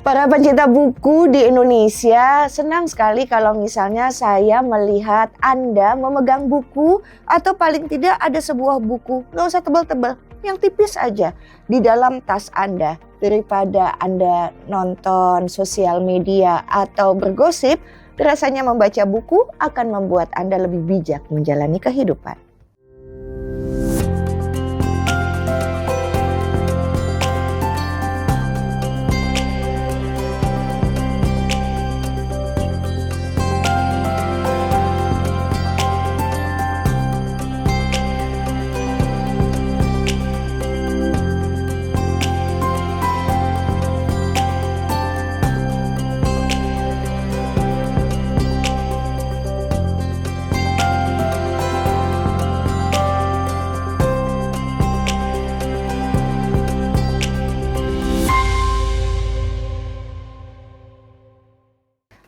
Para pencinta buku di Indonesia senang sekali kalau misalnya saya melihat Anda memegang buku atau paling tidak ada sebuah buku, nggak usah tebal-tebal, yang tipis aja di dalam tas Anda. Daripada Anda nonton sosial media atau bergosip, rasanya membaca buku akan membuat Anda lebih bijak menjalani kehidupan.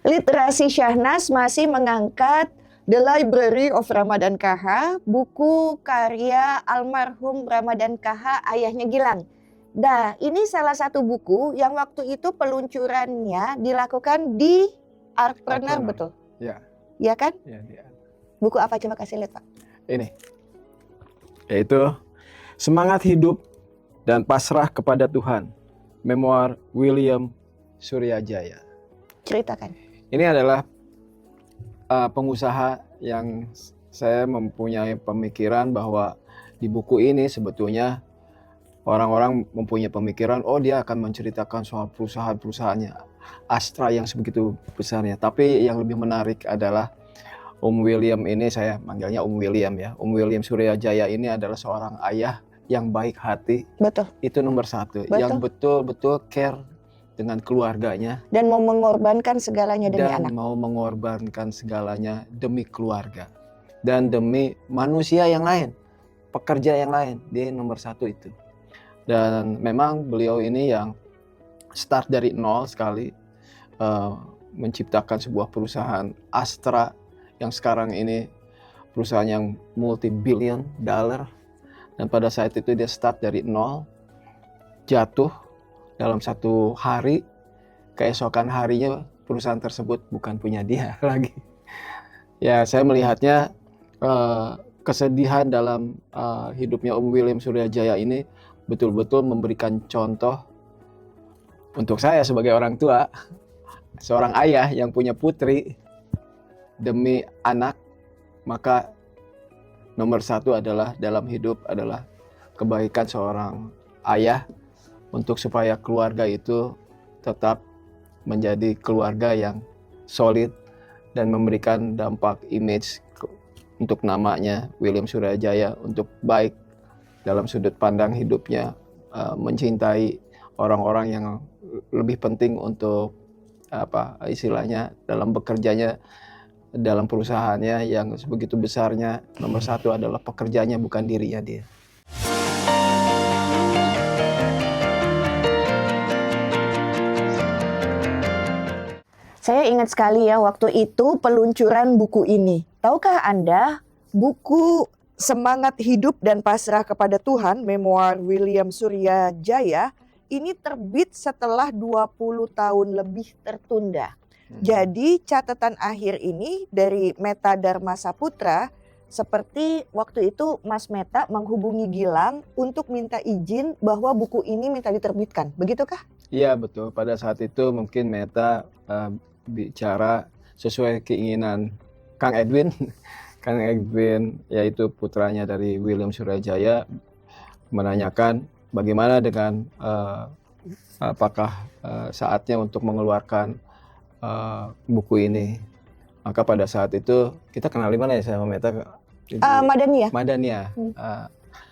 Literasi Syahnas masih mengangkat The Library of Ramadan KH, buku karya almarhum Ramadan KH, ayahnya Gilang. Nah, ini salah satu buku yang waktu itu peluncurannya dilakukan di Artpreneur, betul? Ya. Ya kan? Ya. Buku apa? Coba kasih lihat, Pak. Ini, yaitu Semangat Hidup dan Pasrah kepada Tuhan, Memoir William Suryajaya. Ceritakan. Ini adalah pengusaha yang saya mempunyai pemikiran bahwa di buku ini sebetulnya orang-orang mempunyai pemikiran, oh dia akan menceritakan soal perusahaan-perusahaannya, Astra yang sebegitu besarnya. Tapi yang lebih menarik adalah William ini, saya manggilnya William ya. William Suryajaya ini adalah seorang ayah yang baik hati. Betul. Itu nomor satu. Betul. Yang betul-betul care dengan keluarganya. Dan mau mengorbankan segalanya demi anak. Dan mau mengorbankan segalanya demi keluarga. Dan demi manusia yang lain. Pekerja yang lain. Dia nomor satu itu. Dan memang beliau ini yang start dari nol sekali. Menciptakan sebuah perusahaan Astra. Yang sekarang ini perusahaan yang multi-billion dollar. Dan pada saat itu dia start dari nol. Jatuh dalam satu hari, keesokan harinya perusahaan tersebut bukan punya dia lagi. Ya, saya melihatnya kesedihan dalam hidupnya William Suryajaya ini betul-betul memberikan contoh untuk saya sebagai orang tua, seorang ayah yang punya putri demi anak, maka nomor satu adalah dalam hidup adalah kebaikan seorang ayah untuk supaya keluarga itu tetap menjadi keluarga yang solid dan memberikan dampak image untuk namanya William Suryajaya untuk baik dalam sudut pandang hidupnya, mencintai orang-orang yang lebih penting untuk apa istilahnya dalam bekerjanya dalam perusahaannya yang sebegitu besarnya. Nomor satu adalah pekerjanya, bukan dirinya dia. Saya ingat sekali ya waktu itu peluncuran buku ini. Tahukah Anda, buku Semangat Hidup dan Pasrah kepada Tuhan, Memoir William Suryajaya, ini terbit setelah 20 tahun lebih tertunda. Jadi catatan akhir ini dari Meta Dharma Saputra, seperti waktu itu Mas Meta menghubungi Gilang untuk minta izin bahwa buku ini minta diterbitkan. Begitukah? Iya betul, pada saat itu mungkin Meta bicara sesuai keinginan Kang Edwin. Kang Edwin yaitu putranya dari William Suryajaya menanyakan bagaimana dengan apakah saatnya untuk mengeluarkan buku ini. Maka pada saat itu kita kenal di mana ya saya sama Meta? Madaniyah. Madaniyah.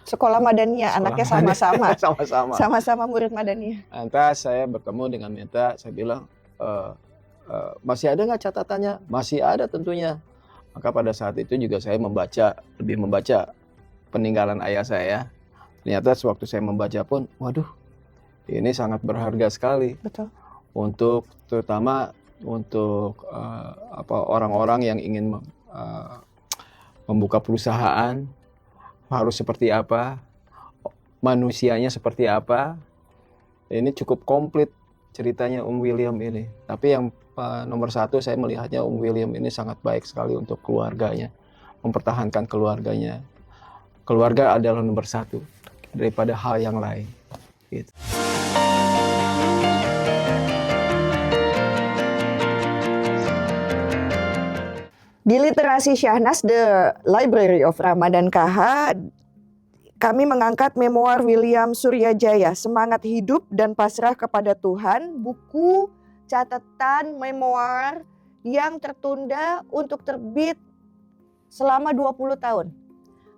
Sekolah Madaniyah, anaknya sama-sama. Sama-sama murid Madaniyah. Lantas saya bertemu dengan Meta, saya bilang, masih ada nggak catatannya? Masih ada tentunya. Maka pada saat itu juga saya lebih membaca peninggalan ayah saya. Ternyata sewaktu saya membaca pun, waduh, ini sangat berharga sekali. Betul. Terutama untuk orang-orang yang ingin membuka perusahaan, harus seperti apa, manusianya seperti apa. Ini cukup komplit ceritanya William ini. Tapi yang nomor satu saya melihatnya William ini sangat baik sekali untuk keluarganya, mempertahankan keluarganya. Keluarga adalah nomor satu daripada hal yang lain. Gitu. Di Literasi Syahnas, The Library of Ramadan KH, kami mengangkat memoir William Suryajaya, Semangat Hidup dan Pasrah kepada Tuhan, buku catatan memoir yang tertunda untuk terbit selama 20 tahun.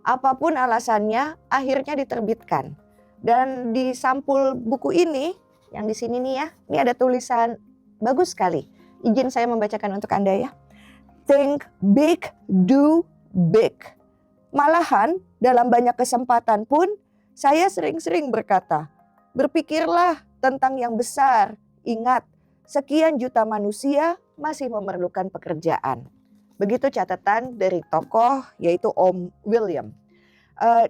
Apapun alasannya, akhirnya diterbitkan. Dan di sampul buku ini, yang di sini nih ya, ini ada tulisan bagus sekali. Izin saya membacakan untuk Anda ya. Think big, do big. Malahan dalam banyak kesempatan pun saya sering-sering berkata, berpikirlah tentang yang besar. Ingat, sekian juta manusia masih memerlukan pekerjaan. Begitu catatan dari tokoh yaitu Om William.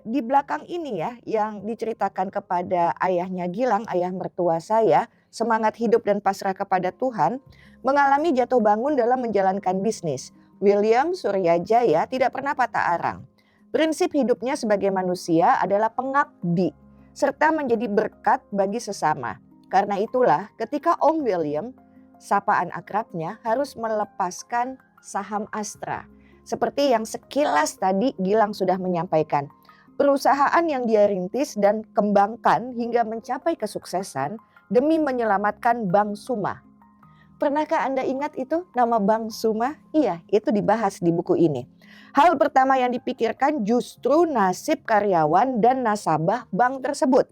Di belakang ini ya yang diceritakan kepada ayahnya Gilang, ayah mertua saya, semangat hidup dan pasrah kepada Tuhan, mengalami jatuh bangun dalam menjalankan bisnis. William Suryajaya tidak pernah patah arang. Prinsip hidupnya sebagai manusia adalah pengabdi serta menjadi berkat bagi sesama. Karena itulah ketika Om William, sapaan akrabnya, harus melepaskan saham Astra. Seperti yang sekilas tadi Gilang sudah menyampaikan. Perusahaan yang dia rintis dan kembangkan hingga mencapai kesuksesan demi menyelamatkan Bank Suma. Pernahkah Anda ingat itu nama Bank Suma? Iya, itu dibahas di buku ini. Hal pertama yang dipikirkan justru nasib karyawan dan nasabah bank tersebut.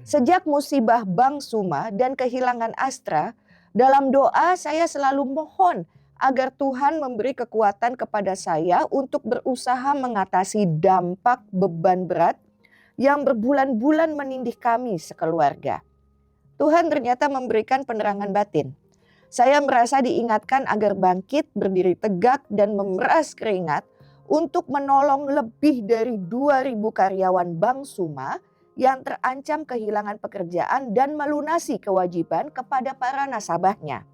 Sejak musibah Bank Suma dan kehilangan Astra, dalam doa saya selalu mohon agar Tuhan memberi kekuatan kepada saya untuk berusaha mengatasi dampak beban berat yang berbulan-bulan menindih kami sekeluarga. Tuhan ternyata memberikan penerangan batin. Saya merasa diingatkan agar bangkit, berdiri tegak dan memeras keringat untuk menolong lebih dari 2.000 karyawan Bank Suma yang terancam kehilangan pekerjaan dan melunasi kewajiban kepada para nasabahnya,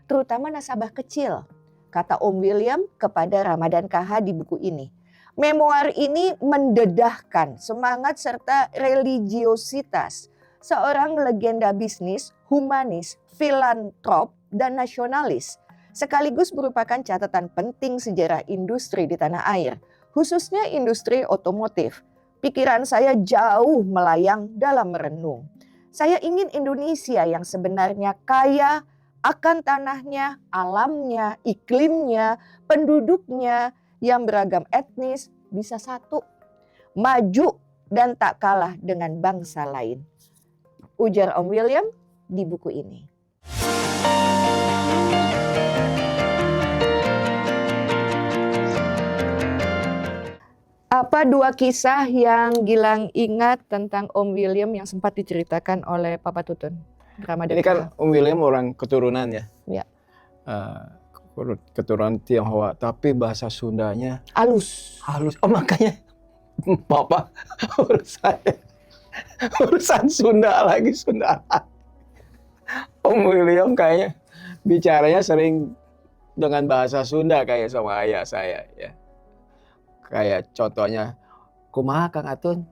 terutama nasabah kecil, kata Om William kepada Ramadan KH di buku ini. Memoir ini mendedahkan semangat serta religiositas seorang legenda bisnis, humanis, filantrop, dan nasionalis, sekaligus merupakan catatan penting sejarah industri di tanah air, khususnya industri otomotif. Pikiran saya jauh melayang dalam merenung. Saya ingin Indonesia yang sebenarnya kaya akan tanahnya, alamnya, iklimnya, penduduknya yang beragam etnis bisa satu, maju dan tak kalah dengan bangsa lain. Ujar Om William di buku ini. Apa dua kisah yang Gilang ingat tentang Om William yang sempat diceritakan oleh Papa Tutun? Ramadan Ini kan Om William orang keturunan ya. Ya. Keturunan Tionghoa, tapi bahasa Sundanya Halus. Oh makanya Papa urusan Sunda lagi Sunda. Om William kayaknya bicaranya sering dengan bahasa Sunda kayak sama ayah saya ya. Kayak contohnya, kumaha Kang Atun?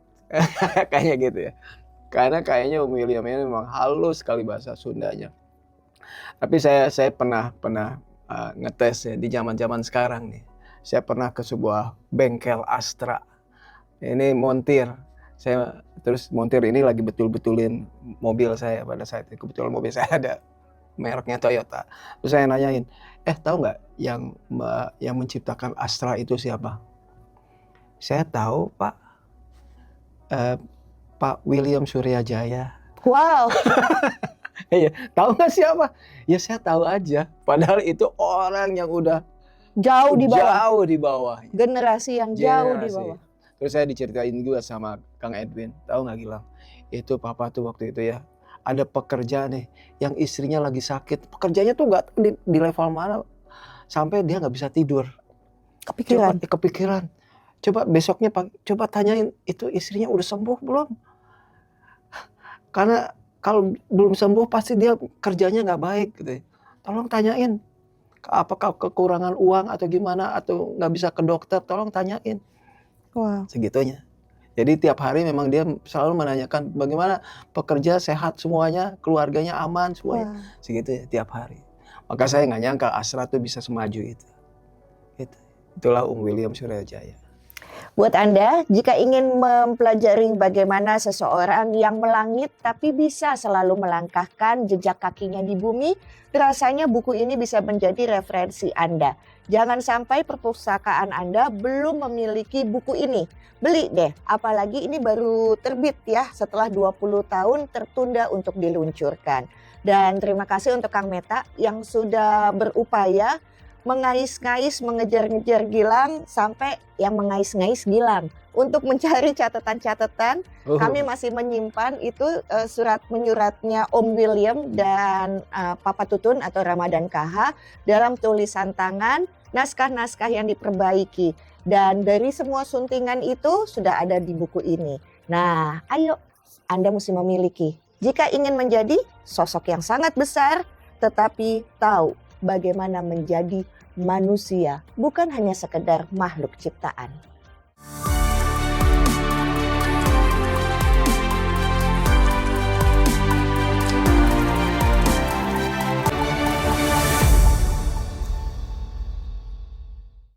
Kayaknya gitu ya. Karena kayaknya Om William ini memang halus sekali bahasa Sundanya. Tapi saya pernah ngetes ya di zaman-zaman sekarang nih. Saya pernah ke sebuah bengkel Astra. Ini montir. Terus montir ini lagi betul-betulin mobil saya pada saat itu. Kebetulan mobil saya ada mereknya Toyota. Terus saya nanyain, tahu nggak yang menciptakan Astra itu siapa? Saya tahu Pak, Pak William Suryajaya. Wow. Iya, tahu nggak siapa? Ya saya tahu aja. Padahal itu orang yang udah Jauh di bawah. Jauh di bawah. Generasi yang jauh di bawah. Terus saya diceritain juga sama Kang Edwin. Tahu nggak Gilang? Itu Papa tuh waktu itu ya. Ada pekerja nih yang istrinya lagi sakit. Pekerjanya tuh nggak di level mana. Sampai dia nggak bisa tidur. Kepikiran. Coba besoknya coba tanyain itu istrinya udah sembuh belum? Karena kalau belum sembuh pasti dia kerjanya nggak baik gitu ya. Tolong tanyain, apakah kekurangan uang atau gimana, atau nggak bisa ke dokter, tolong tanyain. Wow. Segitunya. Jadi tiap hari memang dia selalu menanyakan bagaimana pekerja sehat semuanya, keluarganya aman semuanya. Wah. Segitu ya tiap hari. Maka saya nggak nyangka Astra tuh bisa semaju itu. Gitu. Itulah William Suryajaya. Buat Anda, jika ingin mempelajari bagaimana seseorang yang melangit tapi bisa selalu melangkahkan jejak kakinya di bumi, rasanya buku ini bisa menjadi referensi Anda. Jangan sampai perpustakaan Anda belum memiliki buku ini. Beli deh, apalagi ini baru terbit ya setelah 20 tahun tertunda untuk diluncurkan. Dan terima kasih untuk Kang Meta yang sudah berupaya mengais-ngais, mengejar-ngejar Gilang sampai yang mengais-ngais Gilang. Untuk mencari catatan-catatan, kami masih menyimpan itu surat menyuratnya Om William dan Papa Tutun atau Ramadan KH dalam tulisan tangan, naskah-naskah yang diperbaiki. Dan dari semua suntingan itu sudah ada di buku ini. Nah, ayo Anda mesti memiliki. Jika ingin menjadi sosok yang sangat besar, tetapi tahu bagaimana menjadi manusia, bukan hanya sekedar makhluk ciptaan.